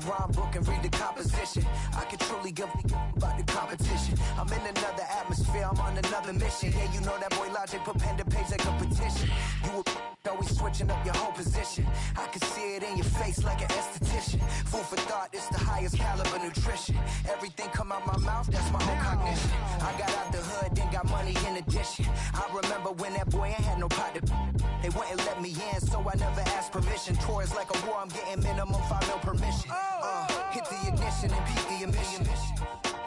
rhyme book and read the composition. I can truly give about the competition. I'm in another atmosphere, I'm on another mission. Yeah, you know that boy Logic put pen to page like a petition. You always switching up your whole position. I can see it in your face like an esthetician. Food for thought, it's the highest caliber nutrition. Everything come out my mouth, that's my own cognition. I got out the hood, then got money in addition. I remember when that boy ain't had no pot to. They wouldn't let me in, so I never asked permission. Tours like a war, I'm getting minimum 5 mil permission. Hit the ignition and beat the emission.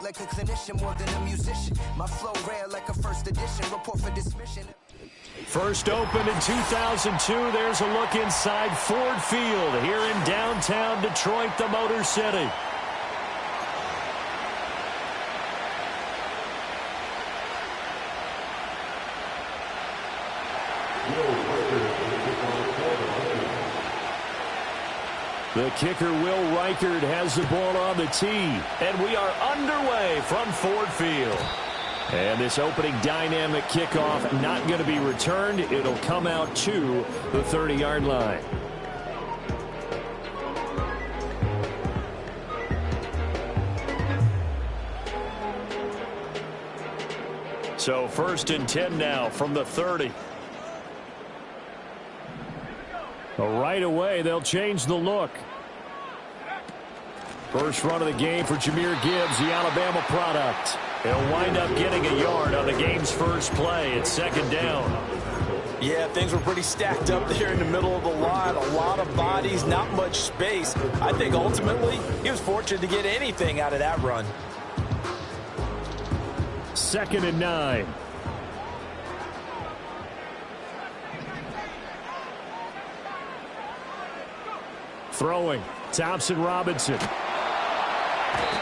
Like a clinician more than a musician. My flow rare like a first edition. Report for dismission. First opened in 2002. There's a look inside Ford Field here in downtown Detroit, the Motor City. The kicker, Will Reichard, has the ball on the tee. And we are underway from Ford Field. And this opening dynamic kickoff not going to be returned. It'll come out to the 30-yard line. So 1st and 10 now from the 30. Right away, they'll change the look. First run of the game for Jahmyr Gibbs, the Alabama product. He'll wind up getting a yard on the game's first play. It's 2nd down. Yeah, things were pretty stacked up there in the middle of the line. A lot of bodies, not much space. I think ultimately he was fortunate to get anything out of that run. 2nd and 9. Throwing, Thompson Robinson.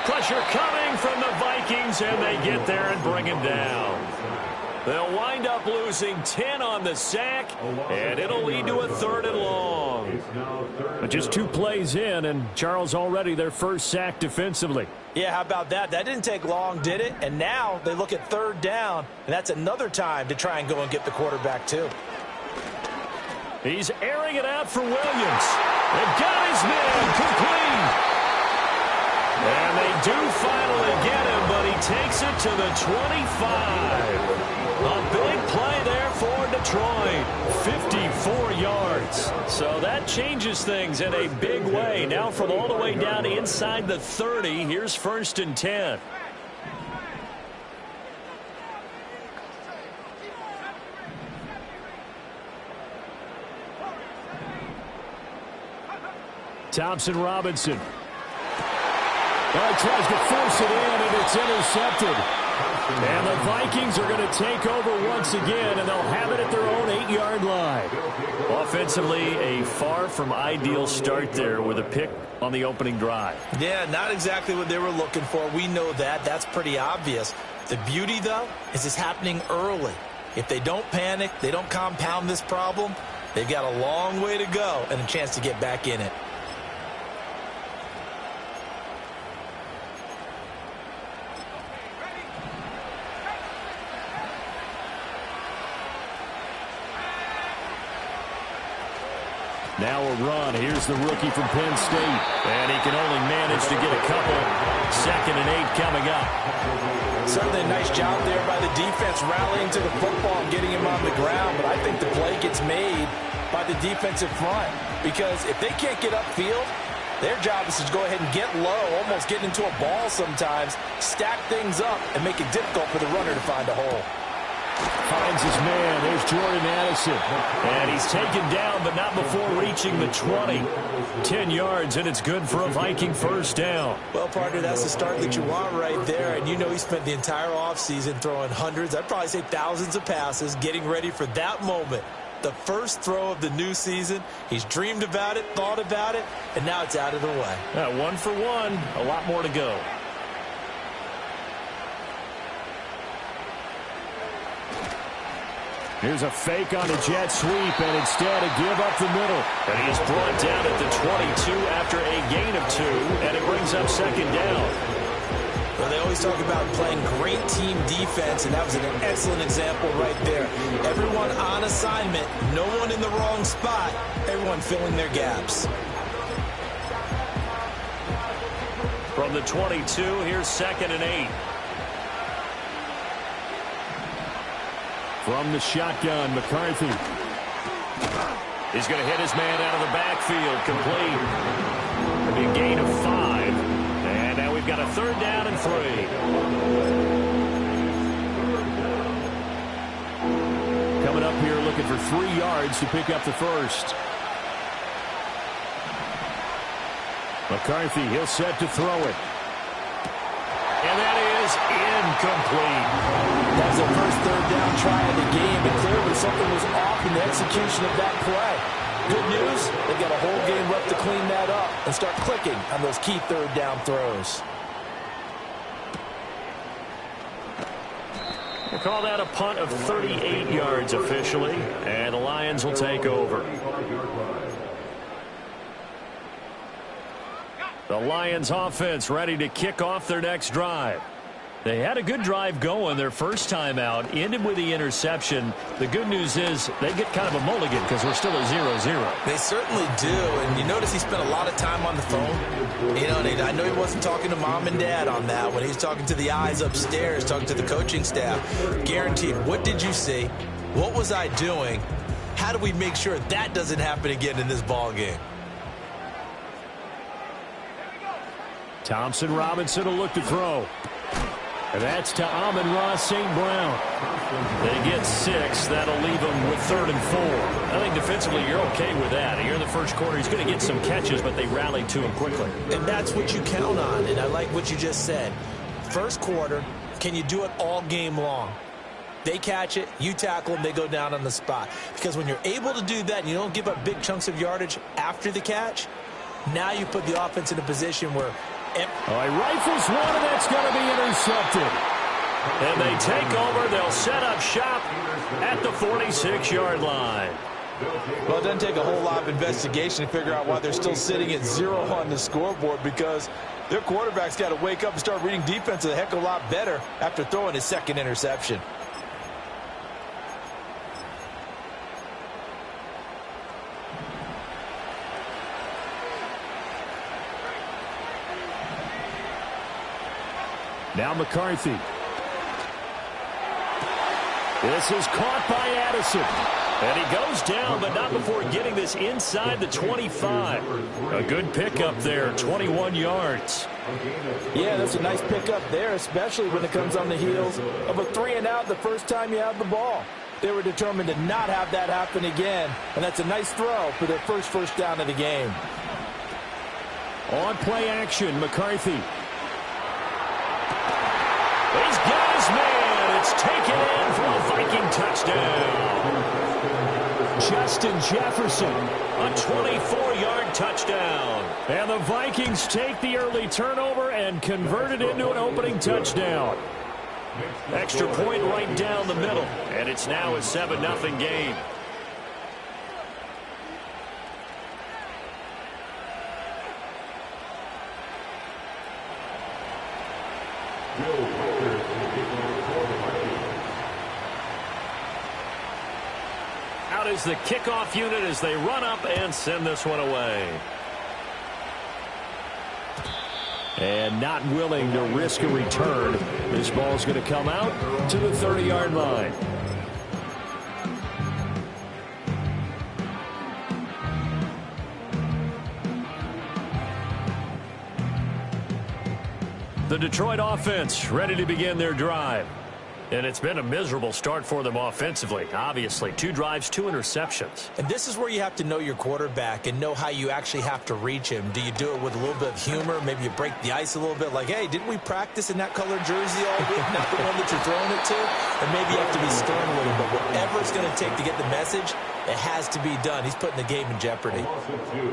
Pressure coming from the Vikings, and they get there and bring him down. They'll wind up losing 10 on the sack, and it'll lead to a 3rd and long. But just 2 plays in, and Charles already their first sack defensively. Yeah, how about that? That didn't take long, did it? And now they look at 3rd down, and that's another time to try and go and get the quarterback too. He's airing it out for Williams. They've got his man complete. And they do finally get him, but he takes it to the 25. A big play there for Detroit. 54 yards. So that changes things in a big way. Now from all the way down inside the 30, here's 1st and 10. Thompson Robinson. Tries to force it in, and it's intercepted. And the Vikings are going to take over once again, and they'll have it at their own 8-yard line. Offensively, a far from ideal start there with a pick on the opening drive. Yeah, not exactly what they were looking for. We know that. That's pretty obvious. The beauty, though, is it's happening early. If they don't panic, they don't compound this problem, they've got a long way to go and a chance to get back in it. Now a run. Here's the rookie from Penn State. And he can only manage to get a couple. 2nd and 8 coming up. Certainly a nice job there by the defense rallying to the football and getting him on the ground. But I think the play gets made by the defensive front. Because if they can't get upfield, their job is to go ahead and get low, almost get into a ball sometimes, stack things up, and make it difficult for the runner to find a hole. Finds his man. There's Jordan Addison. And he's taken down, but not before reaching the 20. 10 yards, and it's good for a Viking 1st down. Well, partner, that's the start that you want right there. And you know he spent the entire offseason throwing hundreds, I'd probably say thousands of passes, getting ready for that moment. The first throw of the new season. He's dreamed about it, thought about it, and now it's out of the way. 1 for 1. A lot more to go. Here's a fake on a jet sweep, and instead a give up the middle. And he's brought down at the 22 after a gain of 2, and it brings up 2nd down. Well, they always talk about playing great team defense, and that was an excellent example right there. Everyone on assignment, no one in the wrong spot, everyone filling their gaps. From the 22, here's 2nd and 8. From the shotgun, McCarthy. He's going to hit his man out of the backfield. Complete. It'll be a gain of 5. And now we've got a 3rd down and 3. Coming up here looking for 3 yards to pick up the first. McCarthy, he'll set to throw it. And that is incomplete. That was their first 3rd down try of the game, and clearly something was off in the execution of that play. Good news, they've got a whole game left to clean that up and start clicking on those key 3rd down throws. We'll call that a punt of 38 yards officially, and the Lions will take over. The Lions offense ready to kick off their next drive. They had a good drive going their first time out, ended with the interception. The good news is they get kind of a mulligan because we're still at 0-0. They certainly do, and you notice he spent a lot of time on the phone. You know, and I know he wasn't talking to mom and dad on that when he was talking to the eyes upstairs, talking to the coaching staff. Guaranteed, what did you see? What was I doing? How do we make sure that doesn't happen again in this ball game? Thompson Robinson will look to throw. And that's to Amon-Ra St. Brown. They get 6. That'll leave them with 3rd and 4. I think defensively you're okay with that. Here in the first quarter, he's going to get some catches, but they rallied to him quickly. And that's what you count on, and I like what you just said. First quarter, can you do it all game long? They catch it, you tackle them, they go down on the spot. Because when you're able to do that and you don't give up big chunks of yardage after the catch, now you put the offense in a position where all right, rifles one, and that's going to be intercepted. And they take over. They'll set up shop at the 46-yard line. Well, it doesn't take a whole lot of investigation to figure out why they're still sitting at 0 on the scoreboard, because their quarterback's got to wake up and start reading defense a heck of a lot better after throwing his 2nd interception. Now McCarthy. This is caught by Addison. And he goes down, but not before getting this inside the 25. A good pickup there, 21 yards. Yeah, that's a nice pickup there, especially when it comes on the heels of a 3-and-out the first time you have the ball. They were determined to not have that happen again, and that's a nice throw for their first down of the game. On play action, McCarthy. He's got his man. It's taken in for a Viking touchdown. Justin Jefferson. A 24-yard touchdown. And the Vikings take the early turnover and convert it into an opening touchdown. Extra point right down the middle. And it's now a 7-0 game. Out is the kickoff unit as they run up and send this one away. And not willing to risk a return. This ball's going to come out to the 30-yard line. The Detroit offense ready to begin their drive. And it's been a miserable start for them offensively. Obviously, 2 drives, 2 interceptions. And this is where you have to know your quarterback and know how you actually have to reach him. Do you do it with a little bit of humor? Maybe you break the ice a little bit like, hey, didn't we practice in that colored jersey all week? Not the one that you're throwing it to? And maybe you have to be stern a little bit. Whatever it's going to take to get the message, it has to be done. He's putting the game in jeopardy.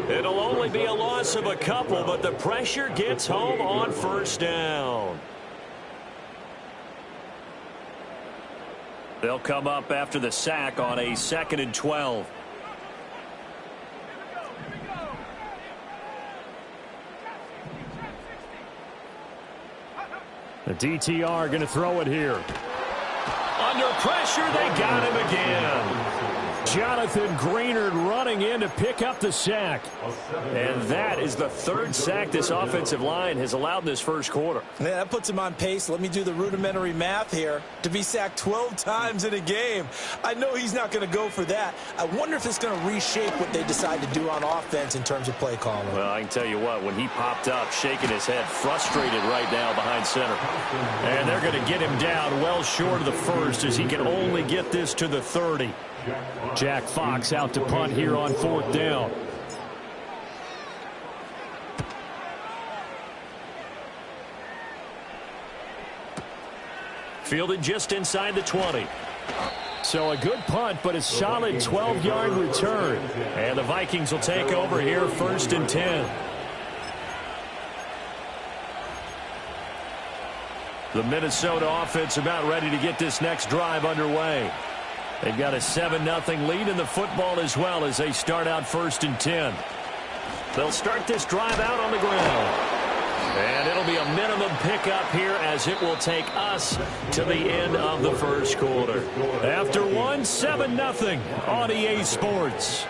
It'll only be a loss of a couple, but the pressure gets home on first down. They'll come up after the sack on a 2nd and 12. The DTR going to throw it here. Under pressure, they got him again. Jonathan Greenard running in to pick up the sack. And that is the third sack this offensive line has allowed in this first quarter. Yeah, that puts him on pace. Let me do the rudimentary math here. To be sacked 12 times in a game. I know he's not going to go for that. I wonder if it's going to reshape what they decide to do on offense in terms of play calling. Well, I can tell you what, when he popped up, shaking his head, frustrated right now behind center. And they're going to get him down well short of the first as he can only get this to the 30. Jack Fox out to punt here on 4th down. Fielded just inside the 20. So a good punt, but a solid 12-yard return. And the Vikings will take over here, 1st and 10. The Minnesota offense about ready to get this next drive underway. They've got a 7-0 lead in the football as well as they start out 1st and 10. They'll start this drive out on the ground. And it'll be a minimum pickup here as it will take us to the end of the first quarter. After 7-0 on EA Sports.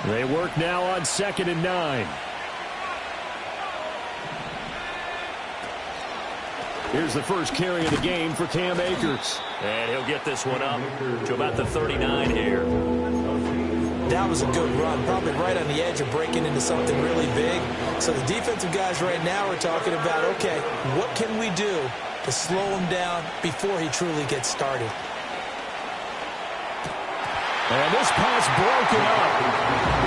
They work now on 2nd and 9. Here's the first carry of the game for Cam Akers. And he'll get this one up to about the 39 here. That was a good run, probably right on the edge of breaking into something really big. So the defensive guys right now are talking about, okay, what can we do to slow him down before he truly gets started? And this pass broken up.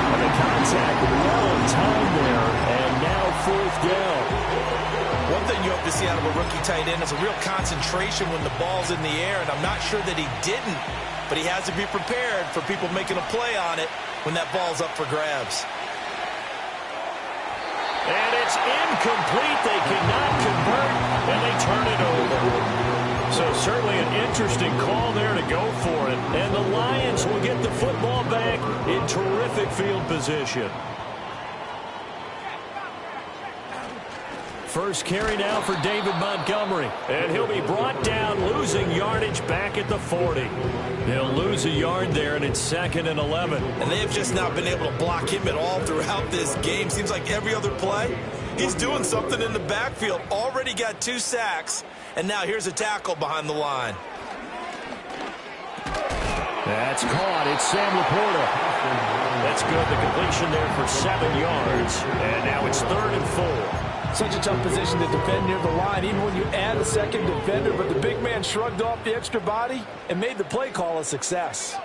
And the contact well in time there. And now 4th down. One thing you hope to see out of a rookie tight end is a real concentration when the ball's in the air, and I'm not sure that he didn't, but he has to be prepared for people making a play on it when that ball's up for grabs. And it's incomplete. They cannot convert, and they turn it over. So certainly an interesting call there to go for it. And the Lions will get the football back in terrific field position. First carry now for David Montgomery. And he'll be brought down, losing yardage back at the 40. They'll lose a yard there, and it's 2nd and 11. And they have just not been able to block him at all throughout this game. Seems like every other play, he's doing something in the backfield. Already got 2 sacks, and now here's a tackle behind the line. That's caught. It's Sam Laporta. That's good. The completion there for 7 yards. And now it's 3rd and 4. Such a tough position to defend near the line, even when you add a second defender. But the big man shrugged off the extra body and made the play call a success.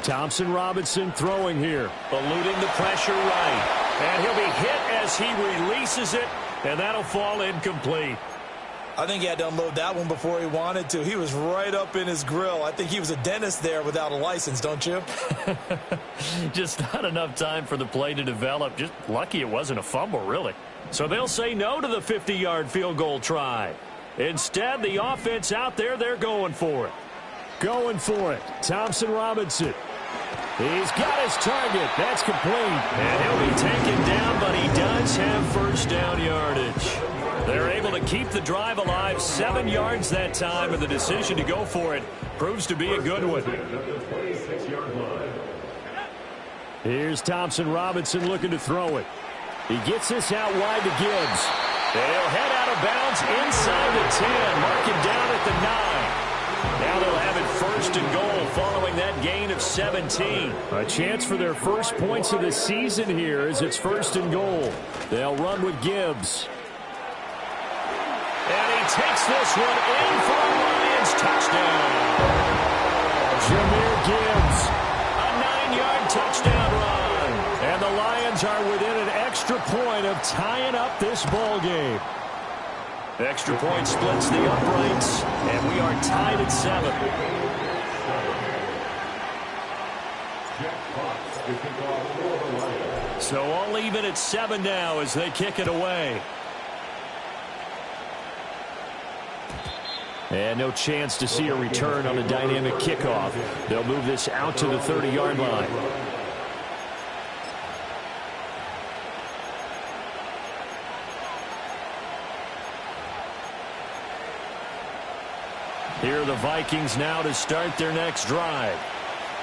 Thompson Robinson throwing here. Eluding the pressure right. And he'll be hit as he releases it. And that'll fall incomplete. I think he had to unload that one before he wanted to. He was right up in his grill. I think he was a dentist there without a license, don't you? Just not enough time for the play to develop. Just lucky it wasn't a fumble, really. So they'll say no to the 50-yard field goal try. Instead, the offense out there, they're going for it. Going for it. Thompson Robinson. He's got his target. That's complete. And he'll be taken down, but he does have first down yardage. They're able to keep the drive alive, 7 yards that time, and the decision to go for it proves to be a good one. Here's Thompson Robinson looking to throw it. He gets this out wide to Gibbs. They'll head out of bounds inside the 10, mark him down at the 9. Now they'll have it 1st and goal following that gain of 17. A chance for their first points of the season here as it's 1st and goal. They'll run with Gibbs. And he takes this one in for a Lions touchdown. Jahmyr Gibbs. A 9-yard touchdown run. And the Lions are within an extra point of tying up this ball game. Extra point splits the uprights, and we are tied at 7. So all even at 7 now as they kick it away. And no chance to see a return on a dynamic kickoff. They'll move this out to the 30-yard line. Here are the Vikings now to start their next drive.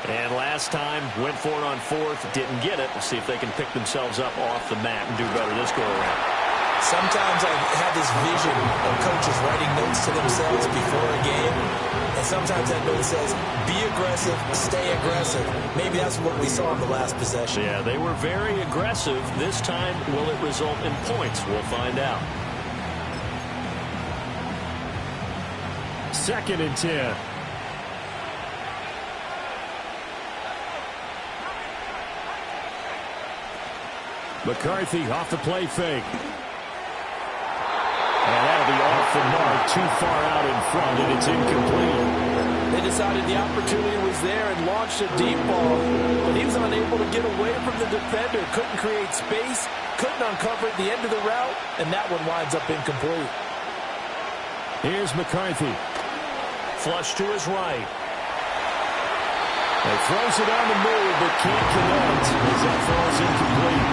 And last time, went for it on fourth, didn't get it. We'll see if they can pick themselves up off the mat and do better this go-around. Sometimes I have this vision of coaches writing notes to themselves before a game, and sometimes that note says, be aggressive, stay aggressive. Maybe that's what we saw in the last possession. Yeah, they were very aggressive. This time, will it result in points? We'll find out. 2nd and 10. McCarthy off the play fake. And that'll be off the mark, too far out in front, and it's incomplete. They decided the opportunity was there and launched a deep ball, but he was unable to get away from the defender. Couldn't create space, couldn't uncover at the end of the route, and that one winds up incomplete. Here's McCarthy. Flush to his right. He throws it on the move, but can't connect as that throw is incomplete.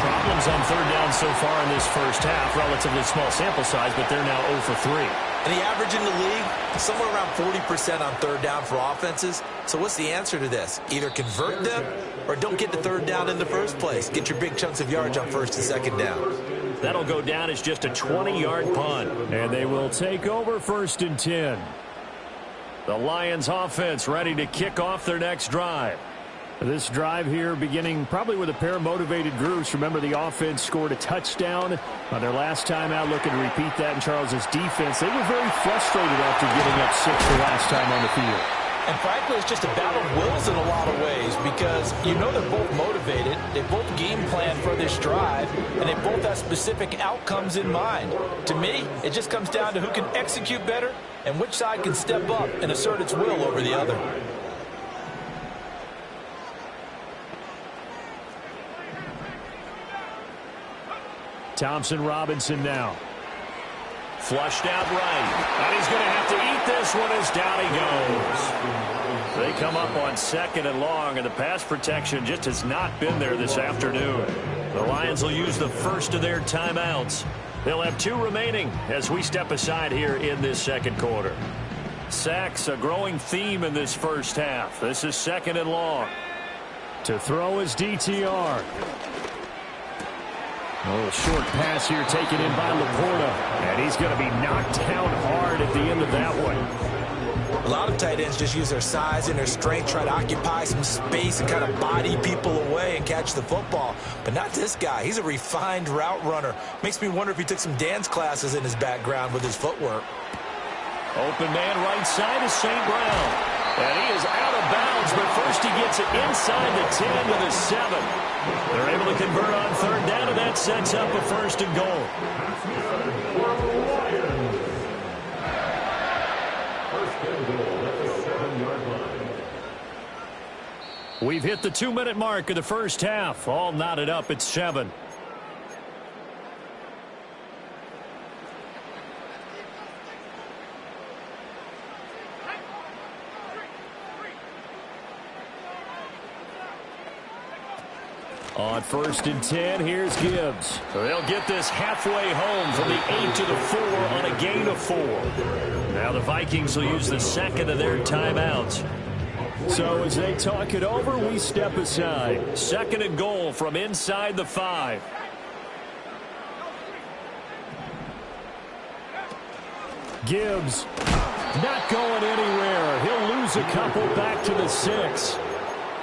Problems on third down so far in this first half. Relatively small sample size, but they're now 0 for 3. And the average in the league, somewhere around 40% on third down for offenses. So what's the answer to this? Either convert them or don't get the third down in the first place. Get your big chunks of yards on first and second down. That'll go down as just a 20-yard punt. And they will take over 1st and 10. The Lions offense ready to kick off their next drive. This drive here beginning probably with a pair of motivated groups. Remember, the offense scored a touchdown on their last time out. Looking to repeat that in Charles's defense. They were very frustrated after getting up 6 the last time on the field. And frankly, it's just a battle of wills in a lot of ways because you know they're both motivated. They both game plan for this drive, and they both have specific outcomes in mind. To me, it just comes down to who can execute better and which side can step up and assert its will over the other. Thompson Robinson now. Flushed out right. And he's going to have to eat this one as down he goes. They come up on 2nd and long, and the pass protection just has not been there this afternoon. The Lions will use the first of their timeouts. They'll have 2 remaining as we step aside here in this second quarter. Sacks, a growing theme in this first half. This is 2nd and long. To throw is DTR. A little short pass here taken in by Laporta. And he's going to be knocked down hard at the end of that one. A lot of tight ends just use their size and their strength, try to occupy some space and kind of body people away and catch the football. But not this guy. He's a refined route runner. Makes me wonder if he took some dance classes in his background with his footwork. Open man right side is St. Brown. And he is out of bounds, but first he gets it inside the 10 to the 7. They're able to convert on third down, and that sets up a 1st and goal. We've hit the 2-minute mark of the first half. All knotted up at 7. On 1st and 10, here's Gibbs. They'll get this halfway home from the 8 to the 4 on a gain of 4. Now the Vikings will use the 2nd of their timeouts. So as they talk it over, we step aside. 2nd and goal from inside the 5. Gibbs not going anywhere. He'll lose a couple back to the 6.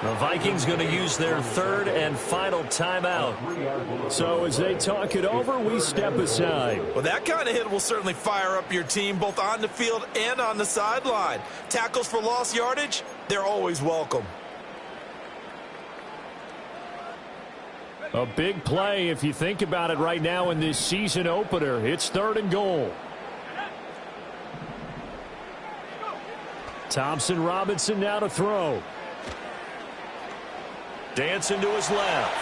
The Vikings going to use their 3rd and final timeout. So as they talk it over, we step aside. Well, that kind of hit will certainly fire up your team both on the field and on the sideline. Tackles for lost yardage, they're always welcome. A big play if you think about it right now in this season opener. It's 3rd and goal. Thompson Robinson now to throw. Dancing to his left.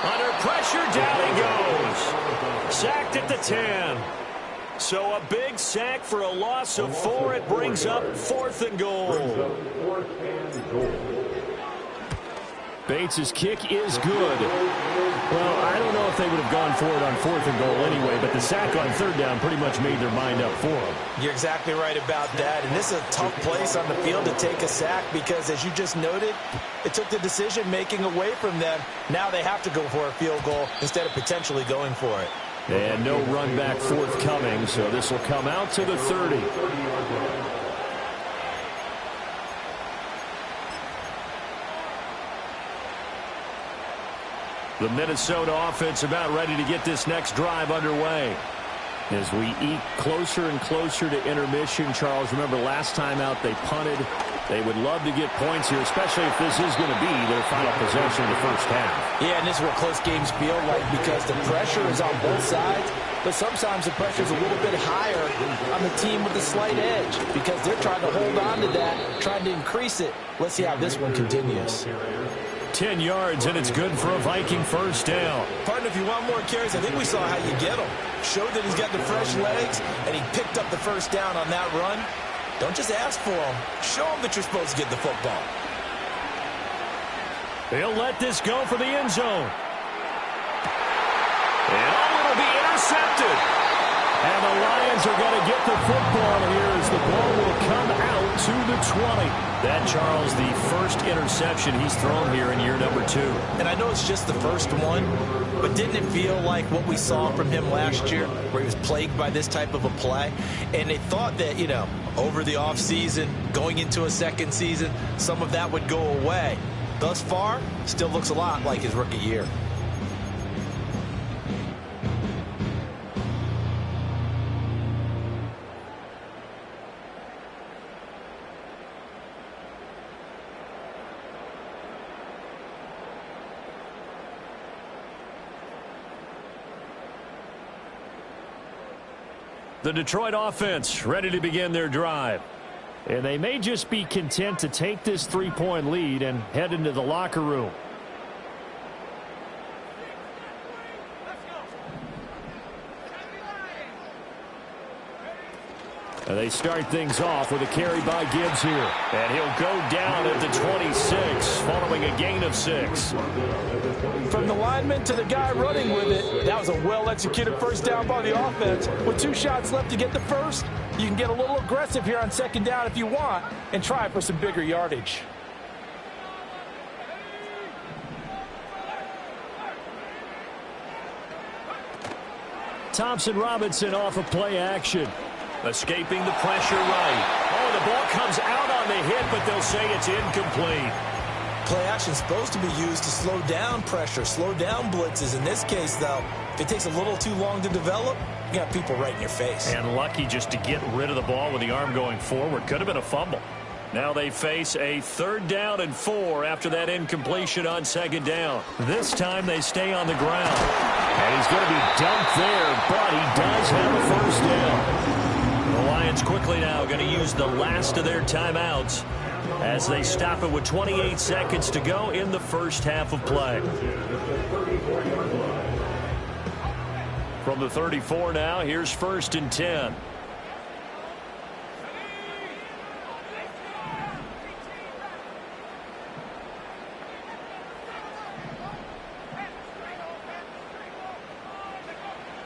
Under pressure, down he goes. Sacked at the 10. So a big sack for a loss of 4. It brings up 4th and goal. Bates' kick is good. Well, I don't know if they would have gone for it on 4th and goal anyway, but the sack on 3rd down pretty much made their mind up for them. You're exactly right about that, and this is a tough place on the field to take a sack because, as you just noted, it took the decision-making away from them. Now they have to go for a field goal instead of potentially going for it. And no run back forthcoming, so this will come out to the 30. The Minnesota offense about ready to get this next drive underway. As we eke closer and closer to intermission, Charles, remember last time out they punted. They would love to get points here, especially if this is going to be their final possession in the first half. Yeah, and this is what close games feel like because the pressure is on both sides, but sometimes the pressure is a little bit higher on the team with the slight edge because they're trying to hold on to that, trying to increase it. Let's see how this one continues. 10 yards, and it's good for a Viking first down. Partner, if you want more carries, I think we saw how you get him. Showed that he's got the fresh legs, and he picked up the first down on that run. Don't just ask for him. Show him that you're supposed to get the football. They'll let this go for the end zone. And it'll be intercepted. And the Lions are going to get the football here as the ball will come out to the 20. That, Charles, the first interception he's thrown here in year number 2. And I know it's just the first one, but didn't it feel like what we saw from him last year where he was plagued by this type of a play? And they thought that, you know, over the offseason, going into a second season, some of that would go away. Thus far, still looks a lot like his rookie year. The Detroit offense ready to begin their drive. And they may just be content to take this 3-point lead and head into the locker room. And they start things off with a carry by Gibbs here. And he'll go down at the 26 following a gain of 6. From the lineman to the guy running with it, that was a well-executed first down by the offense. With 2 shots left to get the first, you can get a little aggressive here on second down if you want and try for some bigger yardage. Thompson Robinson off of play action. Escaping the pressure right. Oh, the ball comes out on the hit, but they'll say it's incomplete. Play action is supposed to be used to slow down pressure, slow down blitzes. In this case, though, if it takes a little too long to develop, you got people right in your face. And lucky just to get rid of the ball with the arm going forward. Could have been a fumble. Now they face a 3rd down and 4 after that incompletion on 2nd down. This time they stay on the ground. And he's going to be dumped there, but he does have a first down. The Lions quickly now going to use the last of their timeouts as they stop it with 28 seconds to go in the first half of play. From the 34 now, here's 1st and 10.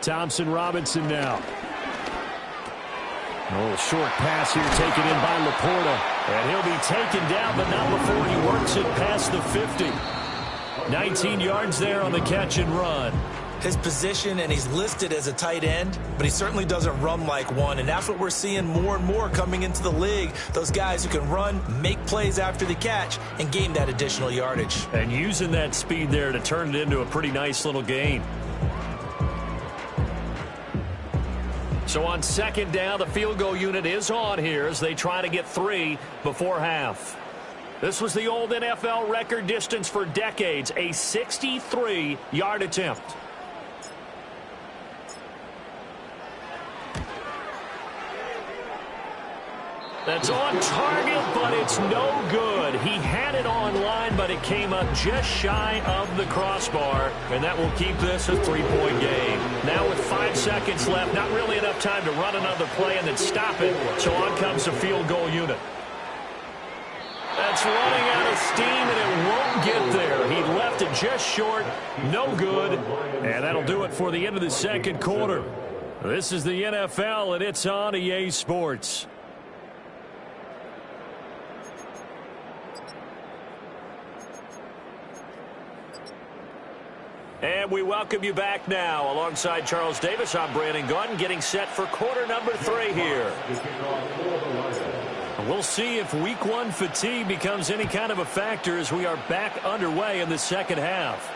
Thompson Robinson now. A little short pass here taken in by Laporta. And he'll be taken down, but not before he works it past the 50. 19 yards there on the catch and run. His position, and he's listed as a tight end, but he certainly doesn't run like one, and that's what we're seeing more and more coming into the league. Those guys who can run, make plays after the catch, and gain that additional yardage. And using that speed there to turn it into a pretty nice little gain. So on 2nd down, the field goal unit is on here as they try to get 3 before half. This was the old NFL record distance for decades, a 63-yard attempt. That's on target, but it's no good. He had it on line, but it came up just shy of the crossbar, and that will keep this a 3-point game. Now with 5 seconds left, not really enough time to run another play and then stop it, so on comes the field goal unit. That's running out of steam, and it won't get there. He just short, no good. And that'll do it for the end of the second quarter. This is the NFL, and it's on EA Sports. And we welcome you back now. Alongside Charles Davis, I'm Brandon Gaudin, getting set for quarter number 3 here. We'll see if week 1 fatigue becomes any kind of a factor as we are back underway in the second half.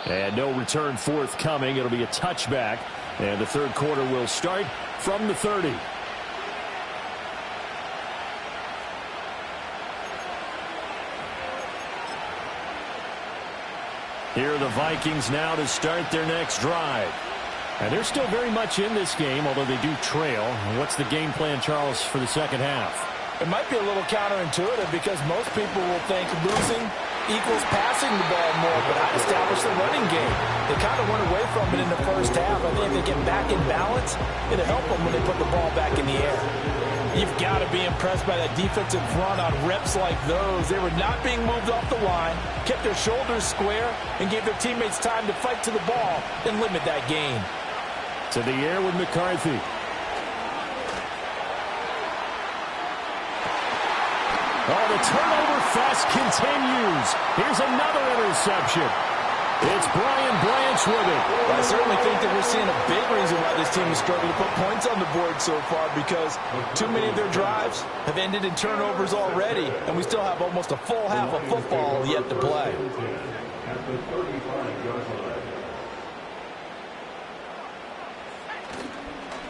And no return forthcoming. It'll be a touchback. And the third quarter will start from the 30. Here are the Vikings now to start their next drive. And they're still very much in this game, although they do trail. What's the game plan, Charles, for the second half? It might be a little counterintuitive because most people will think losing equals passing the ball more, but I established the running game. They kind of went away from it in the first half. I think if they get back in balance, it'll help them when they put the ball back in the air. You've got to be impressed by that defensive front on reps like those. They were not being moved off the line, kept their shoulders square, and gave their teammates time to fight to the ball and limit that gain. To the air with McCarthy. Oh, the turnover fest continues. Here's another interception. It's Brian Branch with it. Well, I certainly think that we're seeing a big reason why this team is struggling to put points on the board so far, because too many of their drives have ended in turnovers already, and we still have almost a full half of football yet to play.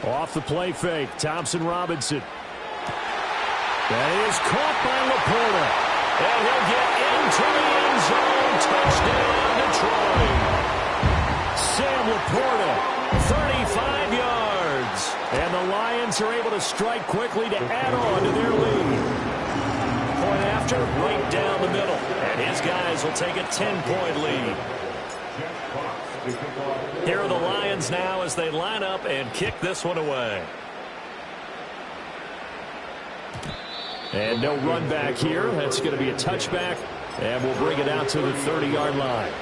Off the play fake, Thompson Robinson. That is caught by Laporta. And he'll get into the end zone. Touchdown, Detroit. Sam Laporta, 35 yards. And the Lions are able to strike quickly to add on to their lead. Point after, right down the middle. And his guys will take a 10-point lead. Here are the Lions now as they line up and kick this one away. And no run back here. That's going to be a touchback. And we'll bring it out to the 30-yard line.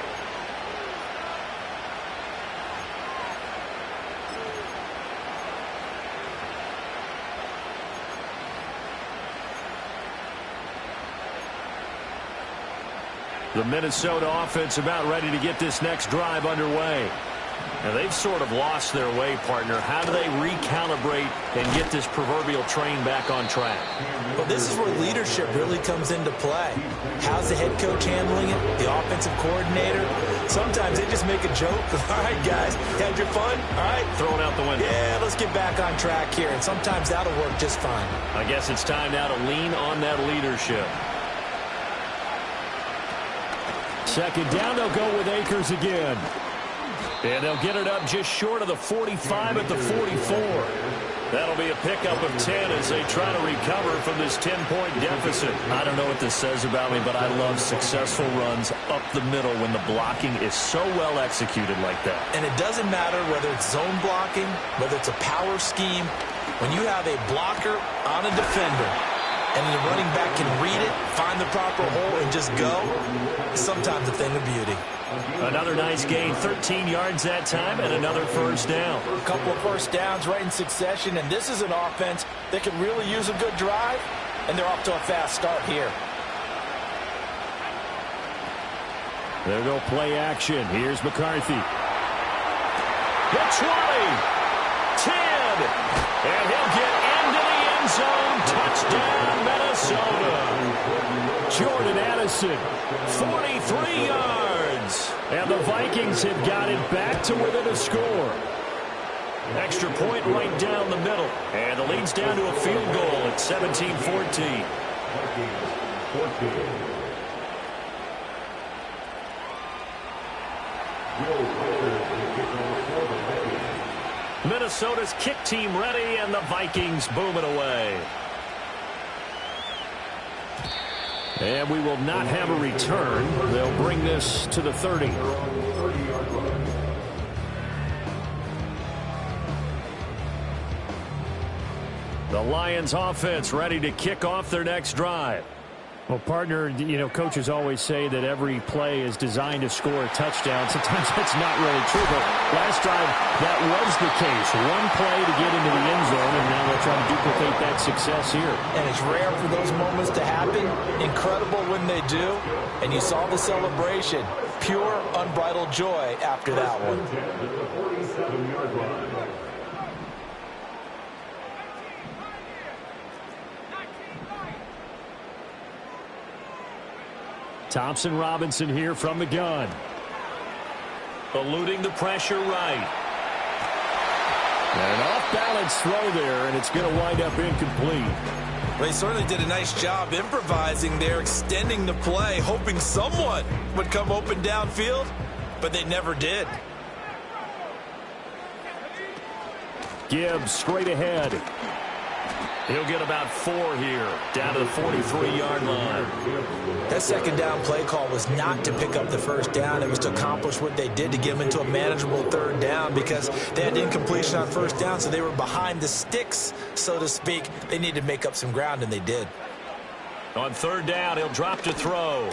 The Minnesota offense about ready to get this next drive underway. Now they've sort of lost their way, partner. How do they recalibrate and get this proverbial train back on track? Well, this is where leadership really comes into play. How's the head coach handling it? The offensive coordinator? Sometimes they just make a joke. All right, guys, had your fun? All right. Throw it out the window. Yeah, let's get back on track here. And sometimes that'll work just fine. I guess it's time now to lean on that leadership. Second down, they'll go with Akers again. And they'll get it up just short of the 45 at the 44. That'll be a pickup of 10 as they try to recover from this 10-point deficit. I don't know what this says about me, but I love successful runs up the middle when the blocking is so well executed like that. And it doesn't matter whether it's zone blocking, whether it's a power scheme. When you have a blocker on a defender and the running back can read it, find the proper hole, and just go, it's sometimes a thing of beauty. Another nice gain, 13 yards that time, and another first down. A couple of first downs right in succession, and this is an offense that could really use a good drive, and they're off to a fast start here. There go play action. Here's McCarthy. The 20, 10, and he'll get into the end zone. Touchdown, Minnesota. Jordan Addison, 43 yards. And the Vikings have got it back to within a score. Extra point right down the middle. And the lead's down to a field goal at 17-14. Minnesota's kick team ready, and the Vikings booming away. And we will not have a return. They'll bring this to the 30. The Lions offense ready to kick off their next drive. Well, partner, coaches always say that every play is designed to score a touchdown. Sometimes that's not really true, but last drive, that was the case. One play to get into the end zone, and now they're trying to duplicate that success here. And it's rare for those moments to happen. Incredible when they do. And you saw the celebration. Pure, unbridled joy after that one. Thompson Robinson here from the gun. Eluding the pressure right. And an off-balance throw there, and it's going to wind up incomplete. They certainly did a nice job improvising there, extending the play, hoping someone would come open downfield, but they never did. Gibbs straight ahead. He'll get about 4 here, down to the 43-yard line. That second down play call was not to pick up the first down. It was to accomplish what they did to get them into a manageable third down because they had incompletion on first down, so they were behind the sticks, so to speak. They needed to make up some ground, and they did. On third down, he'll drop to throw.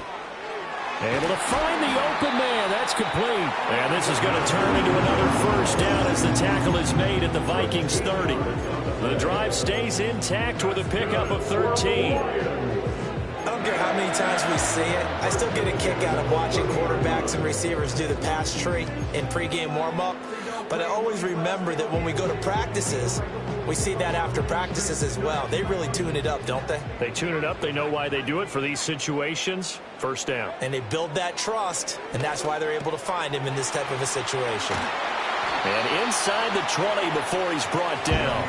Able to find the open man. That's complete. And this is going to turn into another first down as the tackle is made at the Vikings 30. The drive stays intact with a pickup of 13. I don't care how many times we see it. I still get a kick out of watching quarterbacks and receivers do the pass tree in pregame warm-up. But I always remember that when we go to practices, we see that after practices as well. They really tune it up, don't they? They tune it up. They know why they do it for these situations. First down. And they build that trust, and that's why they're able to find him in this type of a situation. And inside the 20 before he's brought down.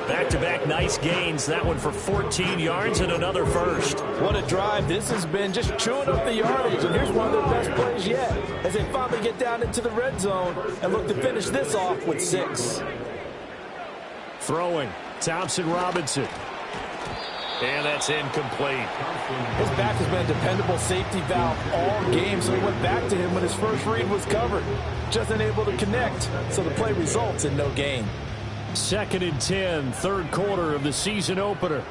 Back-to-back nice gains. That one for 14 yards and another first. What a drive this has been, just chewing up the yardage. And here's one of their best plays yet as they finally get down into the red zone and look to finish this off with 6. Throwing, Thompson Robinson. And that's incomplete. His back has been a dependable safety valve all game, so he went back to him when his first read was covered. Just unable to connect, so the play results in no gain. 2nd and 10, third quarter of the season opener.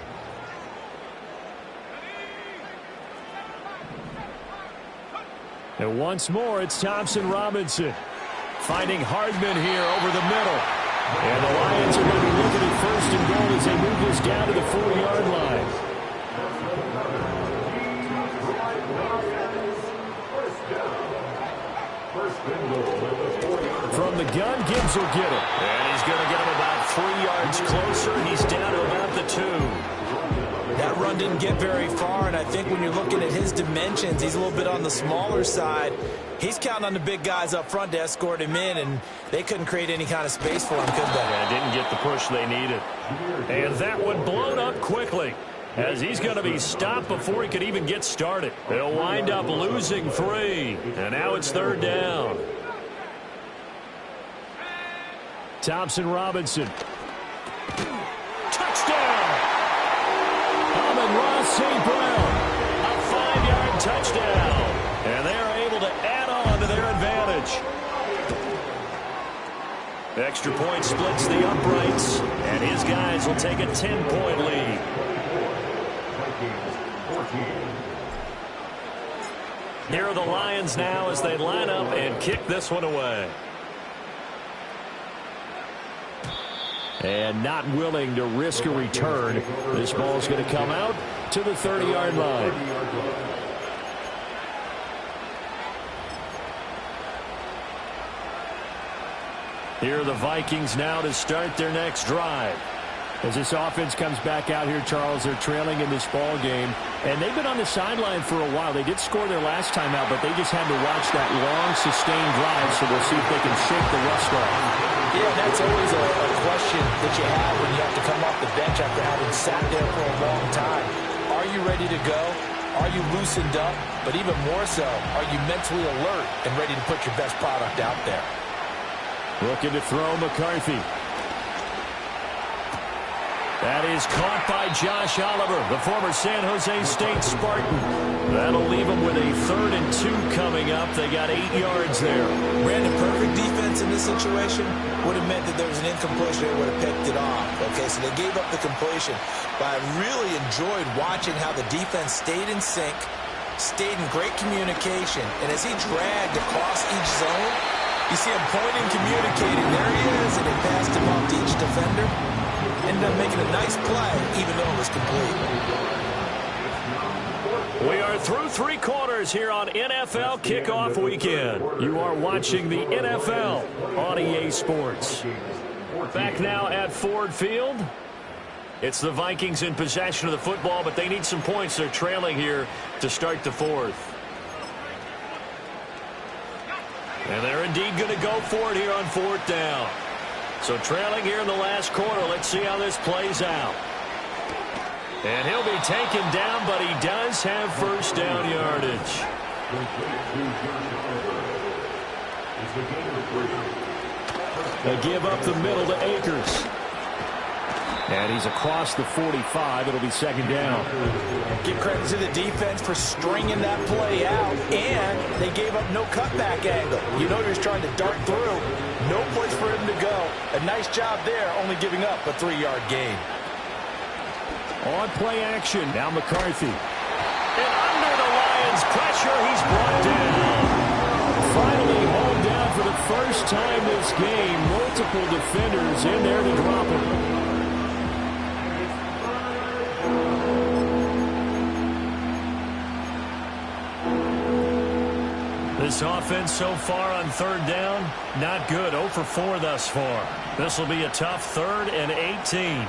And once more, it's Thompson Robinson. Finding Hardman here over the middle. And the Lions are going to be looking at 1st and goal as they move this down to the 4-yard line. From the gun, Gibbs will get it. And he's going to get him about 3 yards closer. He's down to about the 2. That run didn't get very far, and I think when you're looking at his dimensions, he's a little bit on the smaller side. He's counting on the big guys up front to escort him in, and they couldn't create any kind of space for him, could they? Yeah, didn't get the push they needed. And that one blown up quickly as he's going to be stopped before he could even get started. They'll wind up losing 3, and now it's 3rd down. Thompson Robinson. Touchdown! Amon-Ra St. Brown. A 5-yard touchdown. And they're able to add on to their advantage. Extra point splits the uprights, and his guys will take a 10-point lead. Here are the Lions now as they line up and kick this one away. And not willing to risk a return. This ball's going to come out to the 30-yard line. Here are the Vikings now to start their next drive. As this offense comes back out here, Charles, they're trailing in this ball game. And they've been on the sideline for a while. They did score their last time out, but they just had to watch that long, sustained drive, so we'll see if they can shake the rust off. Yeah, that's always a question that you have when you have to come off the bench after having sat there for a long time. Are you ready to go? Are you loosened up? But even more so, are you mentally alert and ready to put your best product out there? Looking to throw McCarthy. That is caught by Josh Oliver, the former San Jose State Spartan. That'll leave them with a 3rd and 2 coming up. They got 8 yards there. Brandon, perfect defense in this situation would have meant that there was an incompletion. They would have picked it off. Okay, so they gave up the completion. But I really enjoyed watching how the defense stayed in sync, stayed in great communication. And as he dragged across each zone, you see him pointing, communicating. There he is, and he passed him off to each defender. Ended up making a nice play, even though it was complete. We are through 3 quarters here on NFL Kickoff Weekend. You are watching the NFL on EA Sports. Back now at Ford Field. It's the Vikings in possession of the football, but they need some points. They're trailing here to start the 4th. And they're indeed going to go for it here on 4th down. So trailing here in the last quarter. Let's see how this plays out. And he'll be taken down, but he does have first down yardage. They give up the middle to Akers. And he's across the 45. It'll be 2nd down. Give credit to the defense for stringing that play out, and they gave up no cutback angle. You know he was trying to dart through. No place for him to go. A nice job there, only giving up a 3-yard gain. On play action, now McCarthy. And under the Lions' pressure, he's brought down. Finally hauled down for the first time this game. Multiple defenders in there to drop him. This offense so far on 3rd down, not good. 0 for 4 thus far. This will be a tough 3rd and 18.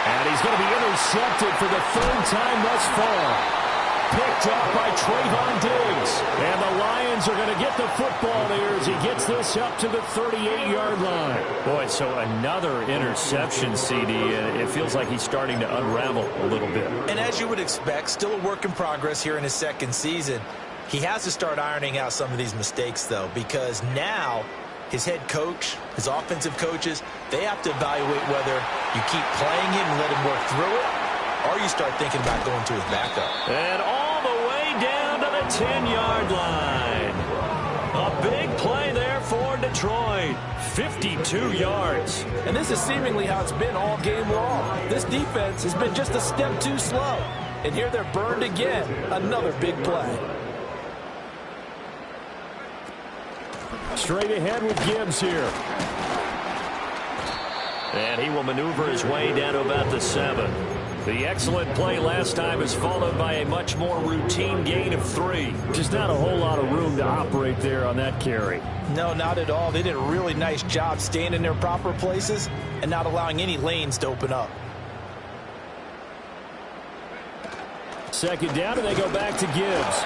And he's going to be intercepted for the 3rd time thus far. Picked up by Trayvon Diggs. And the Lions are going to get the football there as he gets this up to the 38-yard line. Boy, so another interception, CD. It feels like he's starting to unravel a little bit. And as you would expect, still a work in progress here in his 2nd season. He has to start ironing out some of these mistakes, though, because now his head coach, his offensive coaches, they have to evaluate whether you keep playing him and let him work through it, or you start thinking about going to his backup. And all the way down to the 10-yard line. A big play there for Detroit. 52 yards. And this is seemingly how it's been all game long. This defense has been just a step too slow. And here they're burned again. Another big play. Straight ahead with Gibbs here. And he will maneuver his way down to about the 7. The excellent play last time is followed by a much more routine gain of 3. Just not a whole lot of room to operate there on that carry. No, not at all. They did a really nice job staying in their proper places and not allowing any lanes to open up. 2nd down, and they go back to Gibbs.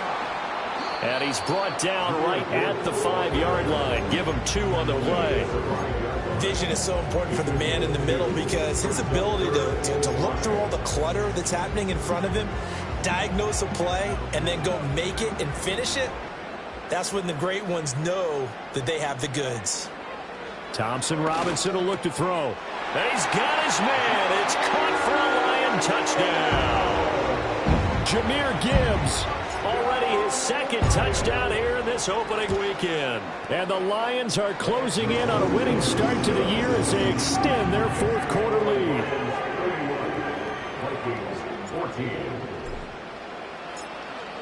And he's brought down right at the 5-yard line. Give him 2 on the play. Vision is so important for the man in the middle because his ability to look through all the clutter that's happening in front of him, diagnose a play, and then go make it and finish it, that's when the great ones know that they have the goods. Thompson Robinson will look to throw. And he's got his man. It's caught for a Lion touchdown. Jahmyr Gibbs. Already his 2nd touchdown here in this opening weekend. And the Lions are closing in on a winning start to the year as they extend their 4th quarter lead.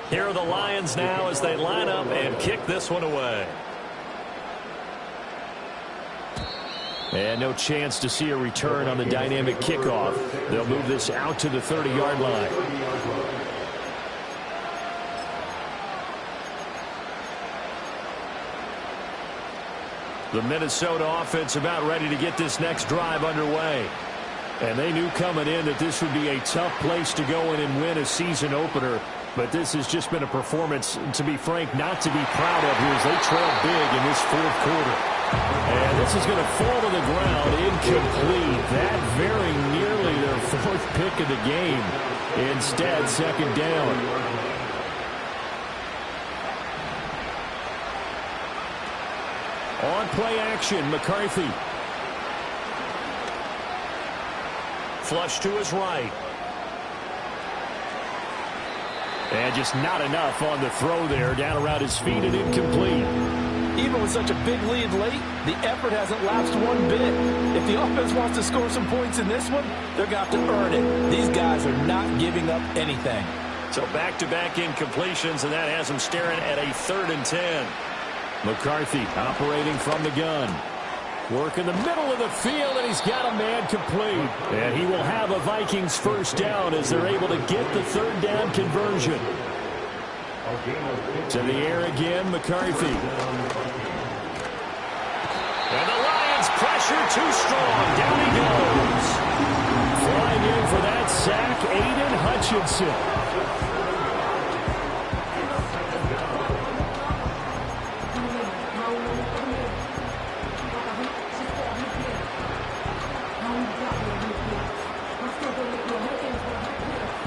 Here are the Lions now as they line up and kick this one away. And no chance to see a return on the dynamic kickoff. They'll move this out to the 30-yard line. The Minnesota offense about ready to get this next drive underway. And they knew coming in that this would be a tough place to go in and win a season opener. But this has just been a performance, to be frank, not to be proud of here as they trail big in this 4th quarter. And this is going to fall to the ground incomplete. That very nearly their 4th pick of the game. Instead, 2nd down. On play action, McCarthy. Flush to his right. And just not enough on the throw there. Down around his feet and incomplete. Even with such a big lead late, the effort hasn't lapsed one bit. If the offense wants to score some points in this one, they're going to have to earn it. These guys are not giving up anything. So back-to-back incompletions, and that has him staring at a 3rd and 10. McCarthy operating from the gun. Work in the middle of the field, and he's got a man complete. And he will have a Vikings first down as they're able to get the 3rd down conversion. To the air again, McCarthy. And the Lions pressure too strong. Down he goes. Flying in for that sack, Aiden Hutchinson.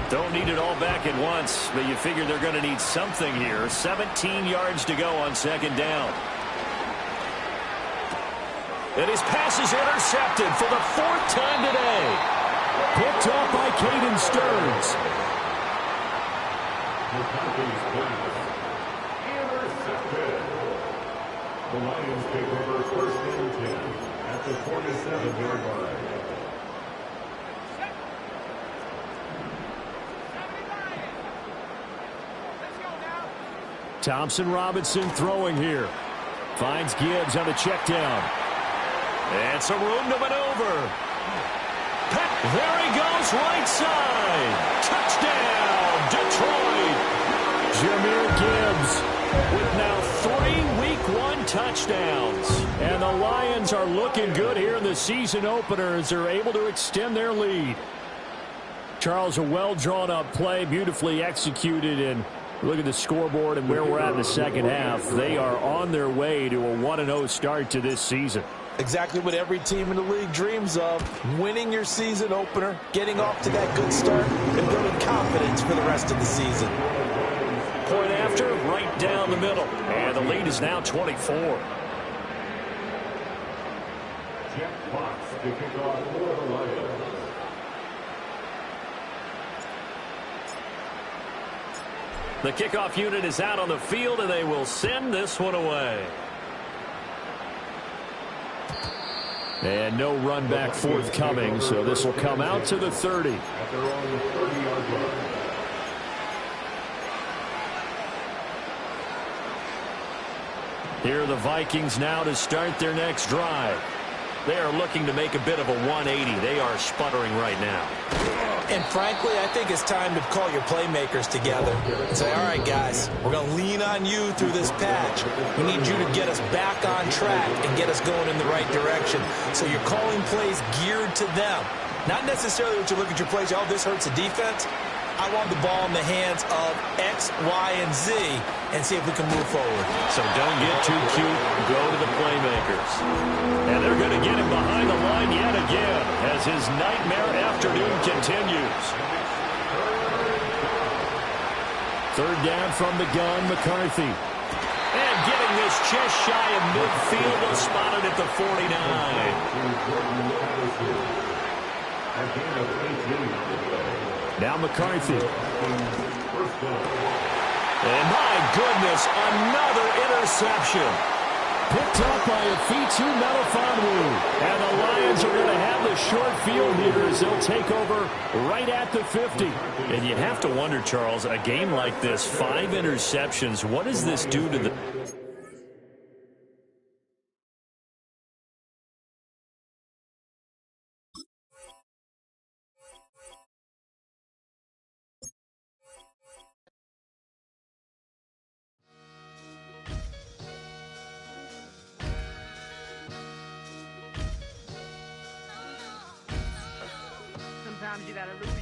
Don't need it all back at once, but you figure they're going to need something here. 17 yards to go on 2nd down. And his pass is intercepted for the 4th time today. Picked off by Caden Stearns. Intercepted. The Lions take over 1st and 10 at the 47-yard line. Thompson Robinson throwing here. Finds Gibbs on the check down. And some room to maneuver. There he goes, right side. Touchdown, Detroit. Jahmyr Gibbs With now 3 Week 1 touchdowns. and the Lions are looking good here in the season opener as they're able to extend their lead. Charles, a well-drawn-up play, beautifully executed, and look at the scoreboard and where we're at in the 2nd half. They are on their way to a 1-0 start to this season. Exactly what every team in the league dreams of. Winning your season opener, getting off to that good start, and building confidence for the rest of the season. Point after, right down the middle. And the lead is now 24. Jeff Fox to kick off for the Lions. The kickoff unit is out on the field, and they will send this one away. And no run back forthcoming, so this will come out to the 30. At their own 30-yard line. Here are the Vikings now to start their next drive. They are looking to make a bit of a 180. They are sputtering right now. And frankly, I think it's time to call your playmakers together and say, all right, guys, we're going to lean on you through this patch. We need you to get us back on track and get us going in the right direction. So you're calling plays geared to them. Not necessarily what you look at your plays, oh, this hurts the defense. I want the ball in the hands of X, Y, and Z and see if we can move forward. So don't get too cute. Go to the playmakers. And they're going to get him behind the line yet again as his nightmare afternoon continues. 3rd down from the gun, McCarthy. And getting this just shy of midfield, they'll spot it at the 49. Now McCarthy. And my goodness, another interception. Picked up by Afitu Melifonwu. And the Lions are going to have the short field here as they'll take over right at the 50. And you have to wonder, Charles, a game like this, 5 interceptions, what does this do to the... Sometimes you gotta lose